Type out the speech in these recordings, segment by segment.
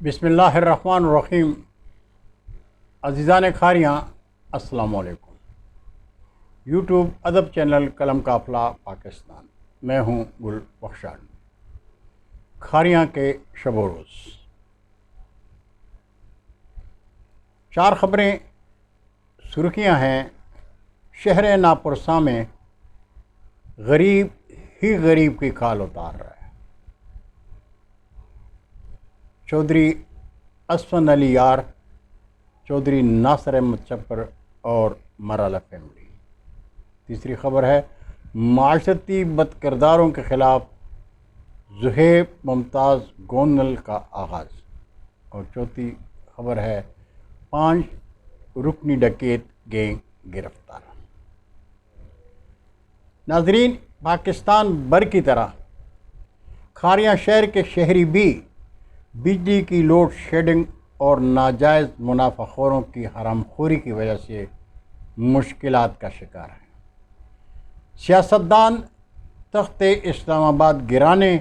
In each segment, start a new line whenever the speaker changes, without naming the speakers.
بسم اللہ الرحمن الرحیم۔ عزیزان کھاریاں، السلام علیکم۔ یوٹیوب ادب چینل قلم قافلہ پاکستان، میں ہوں گل بخشان۔ کھاریاں کے شب و روز، چار خبریں سرخیاں ہیں۔ شہر ناپرساں میں غریب ہی غریب کی کھال اتار رہا ہے۔ چودھری اسفند علی یار، چودھری ناصر احمد چپر اور مرالا فیملی۔ تیسری خبر ہے معاشرتی بد کرداروں کے خلاف زہیب ممتاز گونل کا آغاز، اور چوتھی خبر ہے 5 رکنی ڈکیت گینگ گرفتار۔ ناظرین، پاکستان بھر کی طرح کھاریاں شہر کے شہری بھی بجلی کی لوڈ شیڈنگ اور ناجائز منافع خوروں کی حرام خوری کی وجہ سے مشکلات کا شکار ہیں۔ سیاستدان تخت اسلام آباد گرانے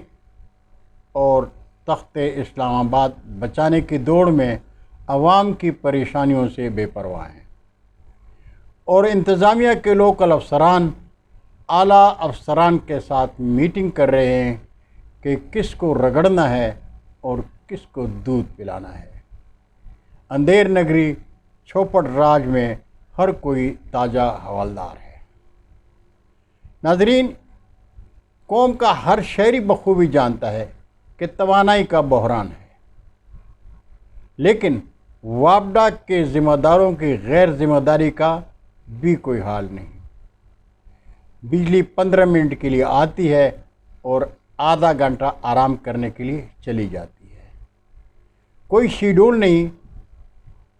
اور تخت اسلام آباد بچانے کی دوڑ میں عوام کی پریشانیوں سے بے پرواہ ہیں، اور انتظامیہ کے لوکل افسران اعلیٰ افسران کے ساتھ میٹنگ کر رہے ہیں کہ کس کو رگڑنا ہے اور کس کو دودھ پلانا ہے۔ اندھیر نگری چوپٹ راج میں ہر کوئی تاجہ حوالدار ہے۔ ناظرین، قوم کا ہر شہری بخوبی جانتا ہے کہ توانائی کا بحران ہے، لیکن وابڈا کے ذمہ داروں کی غیر ذمہ داری کا بھی کوئی حال نہیں۔ بجلی 15 منٹ کے لیے آتی ہے اور آدھا گھنٹہ آرام کرنے کے لیے چلی جاتی ہے۔ کوئی شیڈول نہیں۔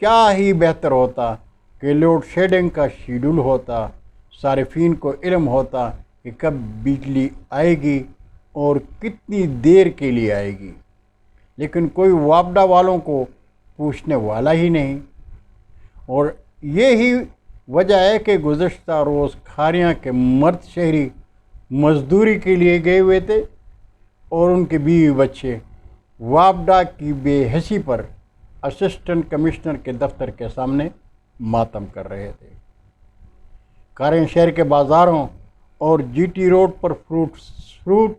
کیا ہی بہتر ہوتا کہ لوڈ شیڈنگ کا شیڈول ہوتا، صارفین کو علم ہوتا کہ کب بجلی آئے گی اور کتنی دیر کے لیے آئے گی، لیکن کوئی وابڈا والوں کو پوچھنے والا ہی نہیں۔ اور یہی وجہ ہے کہ گزشتہ روز کھاریاں کے مرد شہری مزدوری کے لیے گئے ہوئے تھے اور ان کے بیوی بچے وابڈا کی بے حسی پر اسسٹنٹ کمشنر کے دفتر کے سامنے ماتم کر رہے تھے۔ کھاریاں شہر کے بازاروں اور جی ٹی روڈ پر فروٹ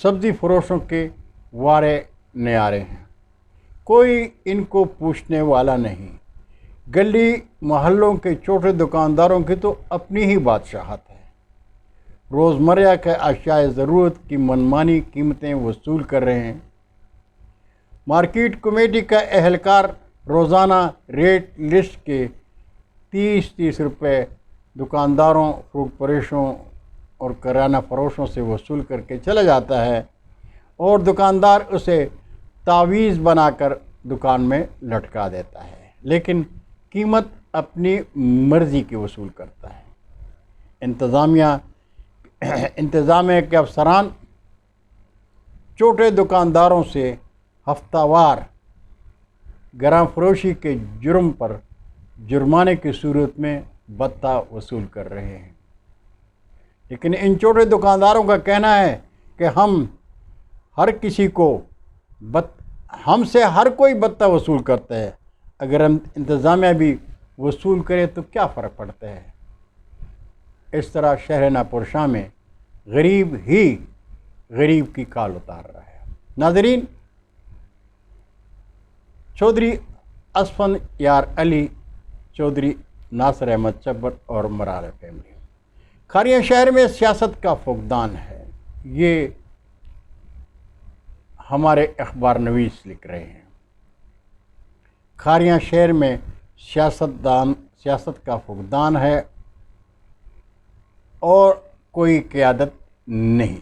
سبزی فروشوں کے وارے نیارے ہیں، کوئی ان کو پوچھنے والا نہیں۔ گلی محلوں کے چھوٹے دکانداروں کی تو اپنی ہی بادشاہت ہے، روزمرہ کے اشیاء ضرورت کی منمانی قیمتیں وصول کر رہے ہیں۔ مارکیٹ کمیٹی کا اہلکار روزانہ ریٹ لسٹ کے 30 روپے دکانداروں، فروٹ فروشوں اور کریانہ فروشوں سے وصول کر کے چلا جاتا ہے، اور دکاندار اسے تعویذ بنا کر دکان میں لٹکا دیتا ہے، لیکن قیمت اپنی مرضی کی وصول کرتا ہے۔ انتظامیہ کے افسران چھوٹے دکانداروں سے ہفتہ وار گراں فروشی کے جرم پر جرمانے کی صورت میں بتہ وصول کر رہے ہیں، لیکن ان چھوٹے دکانداروں کا کہنا ہے کہ ہم سے ہر کوئی بتہ وصول کرتا ہے، اگر انتظامیہ بھی وصول کرے تو کیا فرق پڑتا ہے۔ اس طرح شہر ناپرساں میں غریب ہی غریب کی کھال اتار رہا ہے۔ ناظرین، چودھری اسفند یار علی، چودھری ناصر احمد چپر اور مرالا فیملی۔ کھاریاں شہر میں سیاست کا فقدان ہے، یہ ہمارے اخبار نویس لکھ رہے ہیں۔ کھاریاں شہر میں سیاست کا فقدان ہے اور کوئی قیادت نہیں،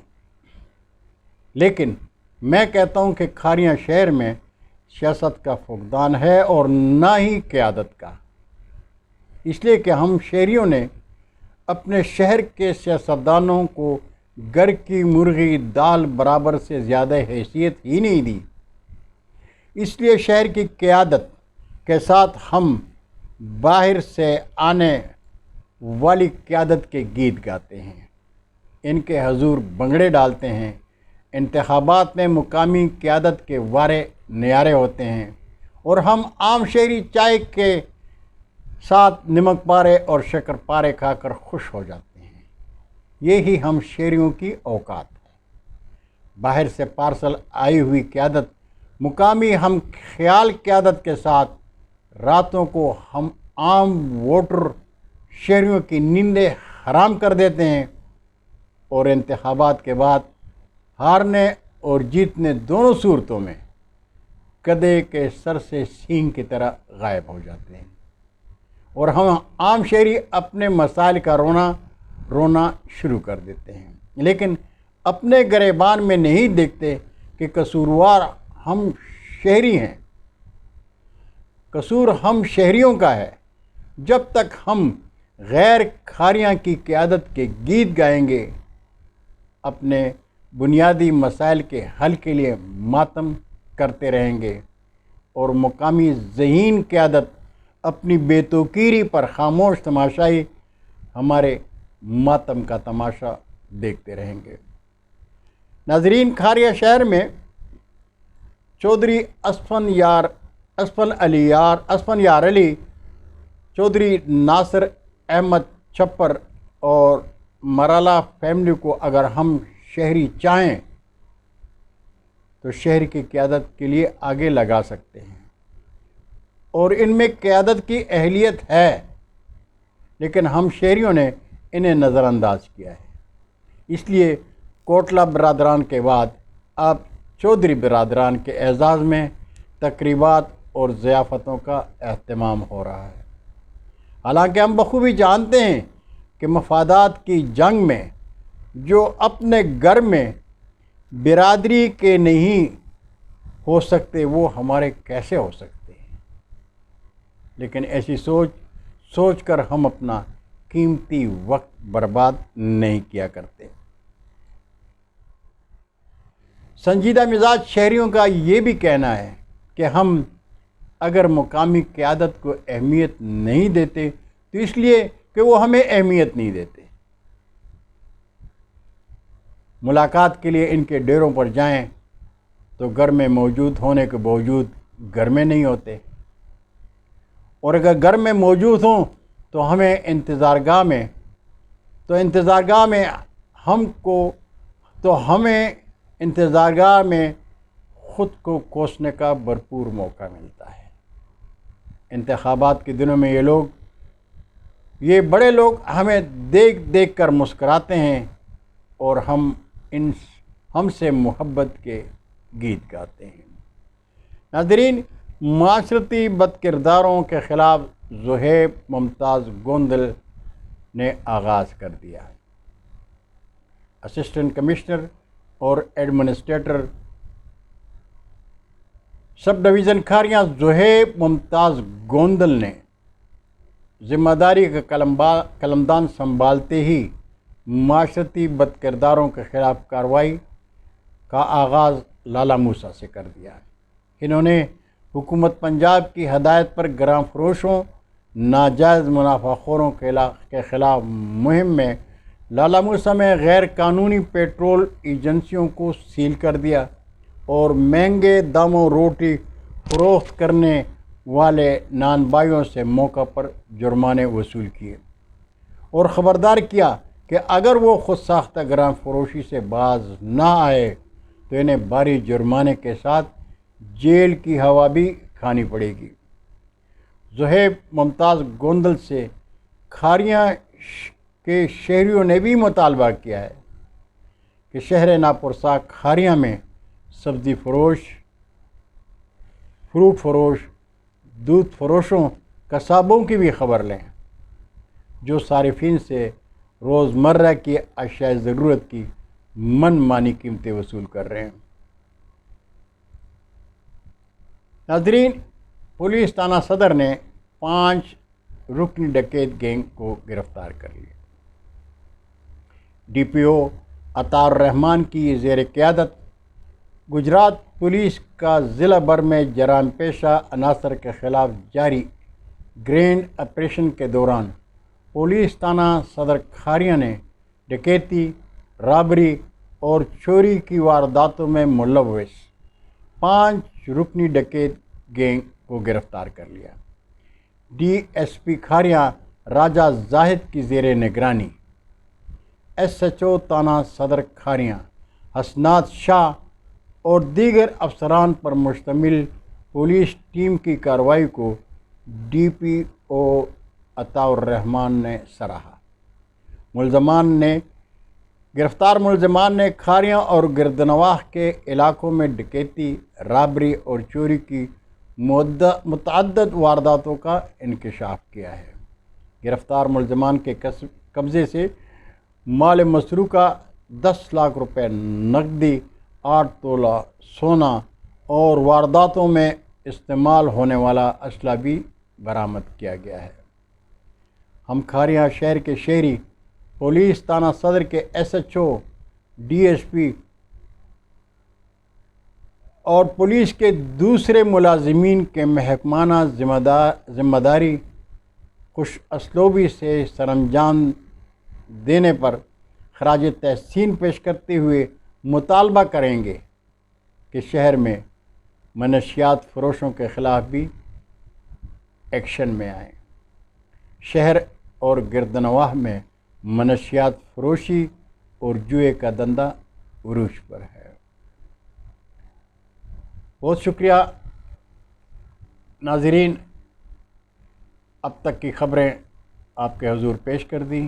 لیکن میں کہتا ہوں کہ کھاریاں شہر میں سیاست کا فقدان ہے اور نہ ہی قیادت کا، اس لیے کہ ہم شہریوں نے اپنے شہر کے سیاستدانوں کو گھر کی مرغی دال برابر سے زیادہ حیثیت ہی نہیں دی۔ اس لیے شہر کی قیادت کے ساتھ ہم باہر سے آنے والی قیادت کے گیت گاتے ہیں، ان کے حضور بنگڑے ڈالتے ہیں، انتخابات میں مقامی قیادت کے وعدے نیارے ہوتے ہیں اور ہم عام شہری چائے کے ساتھ نمک پارے اور شکر پارے کھا کر خوش ہو جاتے ہیں۔ یہی ہم شہریوں کی اوقات ہے۔ باہر سے پارسل آئی ہوئی قیادت مقامی ہم خیال قیادت کے ساتھ راتوں کو ہم عام ووٹر شہریوں کی نیندیں حرام کر دیتے ہیں اور انتخابات کے بعد ہارنے اور جیتنے دونوں صورتوں میں گدھے کے سر سے سینگ کی طرح غائب ہو جاتے ہیں اور ہم عام شہری اپنے مسائل کا رونا شروع کر دیتے ہیں، لیکن اپنے گریبان میں نہیں دیکھتے کہ قصوروار ہم شہری ہیں۔ قصور ہم شہریوں کا ہے۔ جب تک ہم غیر کھاریاں کی قیادت کے گیت گائیں گے، اپنے بنیادی مسائل کے حل کے لیے ماتم کرتے رہیں گے اور مقامی ذہین قیادت اپنی بے توقیری پر خاموش تماشائی ہمارے ماتم کا تماشا دیکھتے رہیں گے۔ ناظرین، کھاریا شہر میں چودھری اسفن یار علی، چودھری ناصر احمد چھپر اور مرالا فیملی کو اگر ہم شہری چاہیں تو شہر کی قیادت کے لیے آگے لگا سکتے ہیں اور ان میں قیادت کی اہلیت ہے، لیکن ہم شہریوں نے انہیں نظر انداز کیا ہے۔ اس لیے کوٹلہ برادران کے بعد اب چودھری برادران کے اعزاز میں تقریبات اور ضیافتوں کا اہتمام ہو رہا ہے۔ حالانکہ ہم بخوبی جانتے ہیں کہ مفادات کی جنگ میں جو اپنے گھر میں برادری کے نہیں ہو سکتے وہ ہمارے کیسے ہو سکتے ہیں؟ لیکن ایسی سوچ کر ہم اپنا قیمتی وقت برباد نہیں کیا کرتے۔ سنجیدہ مزاج شہریوں کا یہ بھی کہنا ہے کہ ہم اگر مقامی قیادت کو اہمیت نہیں دیتے تو اس لیے کہ وہ ہمیں اہمیت نہیں دیتے۔ ملاقات کے لیے ان کے ڈیروں پر جائیں تو گھر میں موجود ہونے کے باوجود گھر میں نہیں ہوتے، اور اگر گھر میں موجود ہوں تو ہمیں انتظارگاہ میں خود کو کوسنے کا بھرپور موقع ملتا ہے۔ انتخابات کے دنوں میں یہ بڑے لوگ ہمیں دیکھ کر مسکراتے ہیں اور ہم سے محبت کے گیت گاتے ہیں۔ ناظرین، معاشرتی بد کرداروں کے خلاف زہیب ممتاز گوندل نے آغاز کر دیا ہے۔ اسسٹنٹ کمشنر اور administrator sub division Kharian Zaheeb Mumtaz Gondal نے ذمہ داری کا قلمدان سنبھالتے ہی معاشرتی بد کرداروں کے خلاف کارروائی کا آغاز لالہ موسیٰ سے کر دیا ہے۔ انہوں نے حکومت پنجاب کی ہدایت پر گرام فروشوں، ناجائز منافع خوروں کے خلاف مہم میں لالہ موسیٰ میں غیر قانونی پیٹرول ایجنسیوں کو سیل کر دیا اور مہنگے داموں روٹی فروخت کرنے والے نان بھائیوں سے موقع پر جرمانے وصول کیے اور خبردار کیا کہ اگر وہ خود ساختہ گرام فروشی سے باز نہ آئے تو انہیں بھاری جرمانے کے ساتھ جیل کی ہوا بھی کھانی پڑے گی۔ زہیب ممتاز گوندل سے کھاریاں کے شہریوں نے بھی مطالبہ کیا ہے کہ شہر ناپرسا کھاریاں میں سبزی فروش، فروٹ فروش، دودھ فروشوں، قصابوں کی بھی خبر لیں جو صارفین سے روزمرہ کی اشیاء ضرورت کی من مانی قیمتیں وصول کر رہے ہیں۔ ناظرین، پولیس تھانہ صدر نے 5 رکنی ڈکیت گینگ کو گرفتار کر لیا۔ ڈی پی او عطار الرحمان کی زیر قیادت گجرات پولیس کا ضلع بھر میں جرائم پیشہ عناصر کے خلاف جاری گرینڈ آپریشن کے دوران پولیس تھانہ صدر کھاریاں نے ڈکیتی، رابری اور چوری کی وارداتوں میں ملوث 5 رکنی ڈکیت گینگ کو گرفتار کر لیا۔ ڈی ایس پی کھاریاں راجہ زاہد کی زیر نگرانی، ایس ایچ او تانا صدر کھاریاں، حسنات شاہ اور دیگر افسران پر مشتمل پولیس ٹیم کی کارروائی کو ڈی پی او عطاء الرحمان نے سراہا۔ گرفتار ملزمان نے کھاریاں اور گردنواہ کے علاقوں میں ڈکیتی، رابری اور چوری کی متعدد وارداتوں کا انکشاف کیا ہے۔ گرفتار ملزمان کے قبضے سے مال مسروقہ 10 لاکھ روپے نقدی، 8 تولہ سونا اور وارداتوں میں استعمال ہونے والا اسلحہ بھی برآمد کیا گیا ہے۔ ہم کھاریاں شہر کے شہری، پولیس تھانہ صدر کے S H O, D S P اور پولیس کے دوسرے ملازمین کے محکمانہ ذمہ داری خوش اسلوبی سے سرانجام دینے پر خراج تحسین پیش کرتے ہوئے مطالبہ کریں گے کہ شہر میں منشیات فروشوں کے خلاف بھی ایکشن میں آئیں۔ شہر اور گردنواہ میں منشیات فروشی اور جوئے کا دھندا عروج پر ہے۔ بہت شکریہ ناظرین، اب تک کی خبریں آپ کے حضور پیش کر دیں۔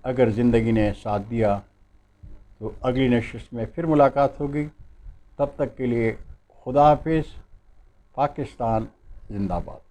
اگر زندگی نے ساتھ دیا تو اگلی نشست میں پھر ملاقات ہوگی۔ تب تک کے لیے خدا حافظ۔ پاکستان زندہ باد۔